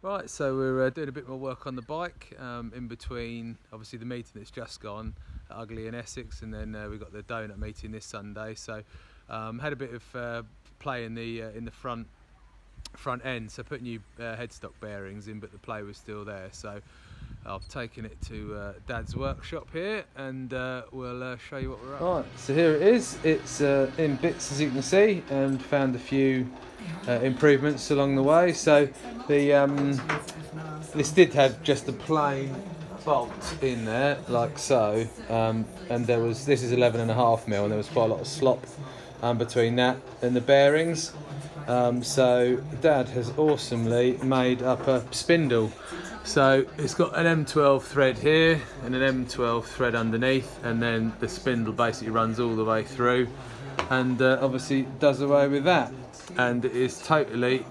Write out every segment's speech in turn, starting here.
Right, so we're doing a bit more work on the bike in between obviously the meeting that's just gone at Ugly in Essex, and then we've got the donut meeting this Sunday. So had a bit of play in the front end, so put new headstock bearings in, but the play was still there. So I've taken it to Dad's workshop here, and we'll show you what we're up. Right, so here it is. It's in bits, as you can see, and found a few improvements along the way. So the this did have just a plain bolt in there, like so, and this is 11.5 mil, and there was quite a lot of slop between that and the bearings. So Dad has awesomely made up a spindle. So it's got an M12 thread here and an M12 thread underneath, and then the spindle basically runs all the way through, and obviously does away with that, and it is totally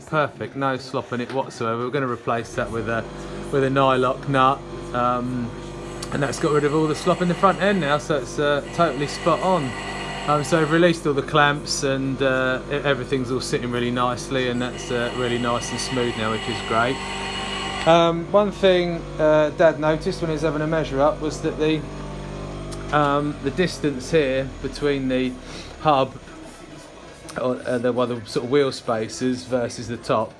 perfect, no slop in it whatsoever. We're going to replace that with a nylock nut, and that's got rid of all the slop in the front end now, so it's totally spot on. So I've released all the clamps, and everything's all sitting really nicely, and that's really nice and smooth now, which is great. One thing Dad noticed when he was having a measure up was that the distance here between the hub, or the sort of wheel spaces versus the top,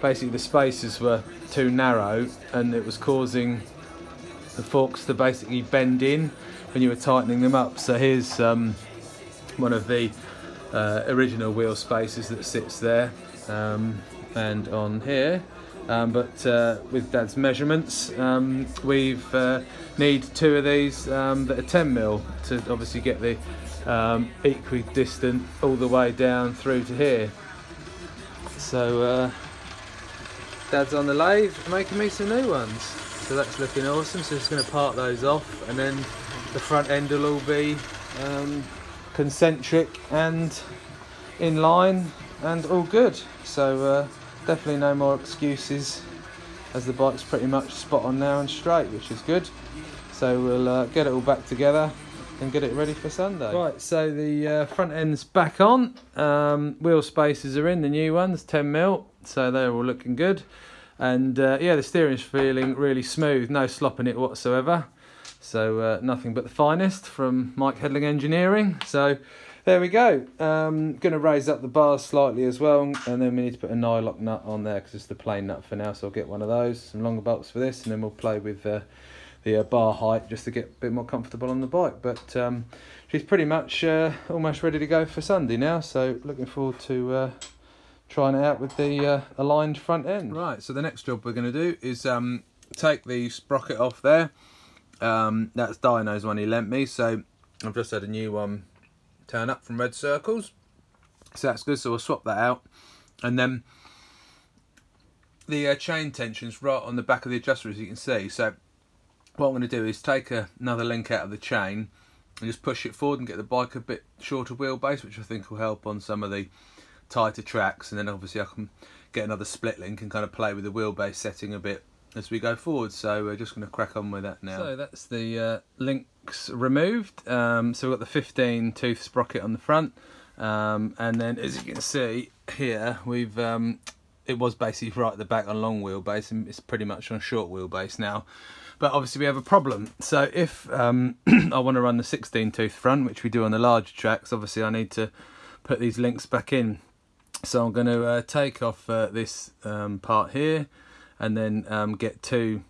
basically the spaces were too narrow, and it was causing the forks to basically bend in when you were tightening them up. So here's one of the original wheel spaces that sits there, and on here. But with Dad's measurements, we've need two of these that are 10 mil to obviously get the equidistant all the way down through to here. So Dad's on the lathe making me some new ones, so that's looking awesome. So just going to part those off, and then the front end will all be concentric and in line and all good. So definitely no more excuses, as the bike's pretty much spot on now and straight, which is good. So we'll get it all back together and get it ready for Sunday. Right, so the front end's back on. Wheel spaces are in, the new ones, 10 mil, so they're all looking good. And yeah, the steering's feeling really smooth, no slop in it whatsoever. So nothing but the finest from Mike Hedling Engineering. So there we go. Going to raise up the bars slightly as well, and then we need to put a nylock nut on there because it's the plain nut for now, so I'll get one of those, some longer bolts for this, and then we'll play with the bar height just to get a bit more comfortable on the bike. But she's pretty much almost ready to go for Sunday now, so looking forward to trying it out with the aligned front end. Right, so the next job we're going to do is take the sprocket off there. That's Dino's one he lent me, so I've just had a new one turn up from Red Circles, so that's good. So we'll swap that out, and then the chain tension's right on the back of the adjuster, as you can see. So what I'm going to do is take another link out of the chain and just push it forward and get the bike a bit shorter wheelbase, which I think will help on some of the tighter tracks, and then obviously I can get another split link and kind of play with the wheelbase setting a bit as we go forward. So we're just going to crack on with that now. So that's the links removed. So we've got the 15 tooth sprocket on the front, and then as you can see here, we've it was basically right at the back on long wheelbase, and it's pretty much on short wheelbase now. But obviously we have a problem. So if I want to run the 16 tooth front, which we do on the larger tracks, obviously I need to put these links back in. So I'm going to take off this part here, and then get two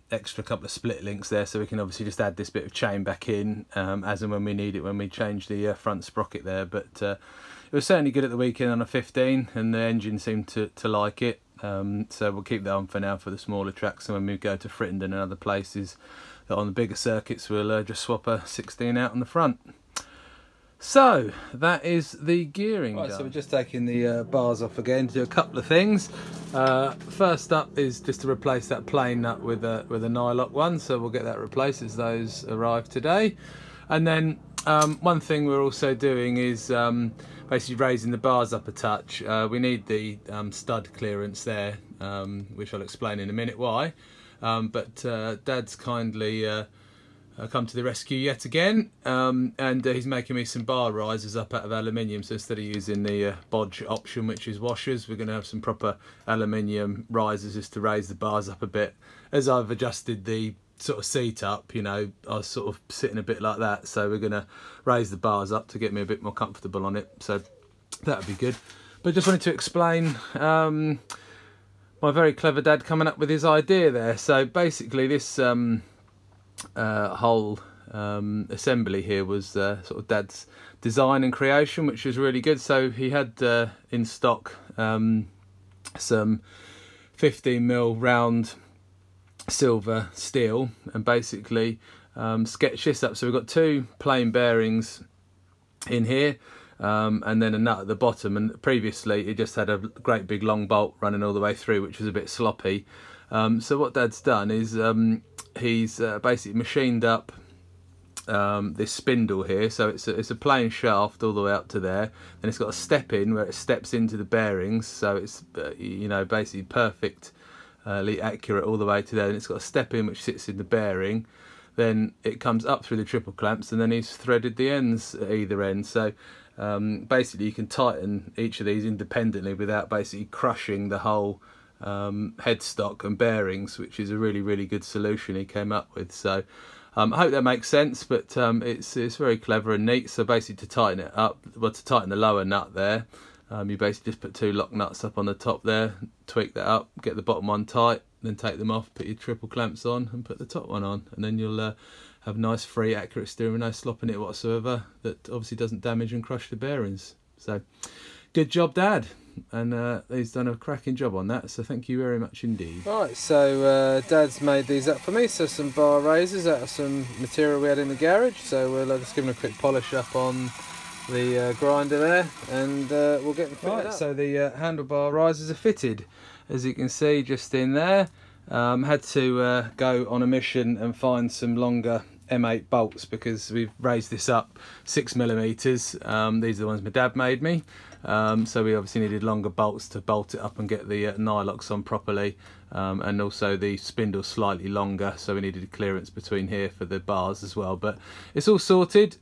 extra couple of split links there, so we can obviously just add this bit of chain back in as and when we need it, when we change the front sprocket there. But it was certainly good at the weekend on a 15, and the engine seemed to like it. So we'll keep that on for now for the smaller tracks, and when we go to Frittenden and other places that on the bigger circuits, we'll just swap a 16 out on the front. So that is the gearing done. So we're just taking the bars off again to do a couple of things. First up is just to replace that plain nut with a nylock one, so we'll get that replaced as those arrive today. And then one thing we're also doing is basically raising the bars up a touch. We need the stud clearance there, which I'll explain in a minute why. But Dad's kindly come to the rescue yet again, and he's making me some bar risers up out of aluminium. So instead of using the bodge option, which is washers, we're going to have some proper aluminium risers just to raise the bars up a bit. As I've adjusted the sort of seat up, you know, I was sort of sitting a bit like that, so we're going to raise the bars up to get me a bit more comfortable on it, so that would be good. But just wanted to explain my very clever dad coming up with his idea there. So basically this whole assembly here was sort of dad's design and creation, which was really good. So he had in stock some 15mm round silver steel, and basically sketched this up. So we've got two plain bearings in here, and then a nut at the bottom, and previously it just had a great big long bolt running all the way through, which was a bit sloppy. So what dad's done is he's basically machined up this spindle here. So it's a plain shaft all the way up to there, and it's got a step in where it steps into the bearings, so it's you know, basically perfectly accurate all the way to there. And it's got a step in which sits in the bearing, then it comes up through the triple clamps, and then he's threaded the ends at either end. So basically you can tighten each of these independently without basically crushing the whole headstock and bearings, which is a really good solution he came up with. So I hope that makes sense, but it's very clever and neat. So basically to tighten it up, well, to tighten the lower nut there, you basically just put two lock nuts up on the top there, tweak that up, get the bottom one tight, then take them off, put your triple clamps on and put the top one on, and then you'll have nice free accurate steering, no slop in it whatsoever, that obviously doesn't damage and crush the bearings. So good job, Dad, and he's done a cracking job on that, so thank you very much indeed. Right, so Dad's made these up for me, so some bar raisers out of some material we had in the garage. So we'll just give them a quick polish up on the grinder there, and we'll get them fitted up. So the handlebar risers are fitted, as you can see just in there. Had to go on a mission and find some longer M8 bolts, because we've raised this up 6mm. These are the ones my dad made me, so we obviously needed longer bolts to bolt it up and get the nylocks on properly, and also the spindle slightly longer, so we needed a clearance between here for the bars as well. But it's all sorted.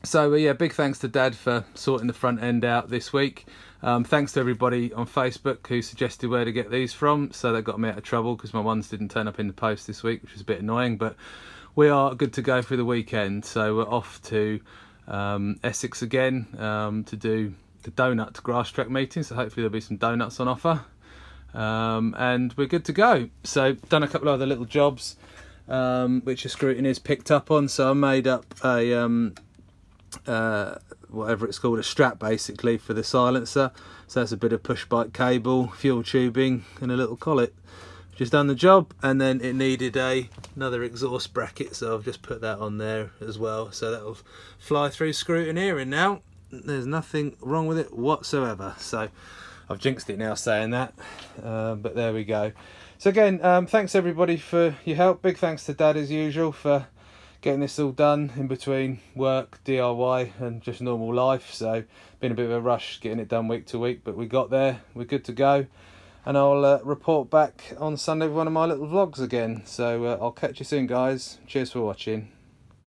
So yeah, big thanks to Dad for sorting the front end out this week. Thanks to everybody on Facebook who suggested where to get these from, so that got me out of trouble because my ones didn't turn up in the post this week, which was a bit annoying. But we are good to go for the weekend, so we're off to Essex again to do the donut grass track meeting, so hopefully there'll be some donuts on offer, and we're good to go. So done a couple of other little jobs which a scrutineer's picked up on. So I made up a whatever it's called, a strap basically for the silencer. So that's a bit of push bike cable, fuel tubing and a little collet. Just done the job, and then it needed another exhaust bracket, so I've just put that on there as well, so that'll fly through scrutineering now. There's nothing wrong with it whatsoever, so I've jinxed it now saying that, but there we go. So again, thanks everybody for your help. Big thanks to Dad as usual for getting this all done in between work, DIY and just normal life. So been a bit of a rush getting it done week to week, but we got there, we're good to go. And I'll report back on Sunday with one of my little vlogs again. So I'll catch you soon, guys. Cheers for watching.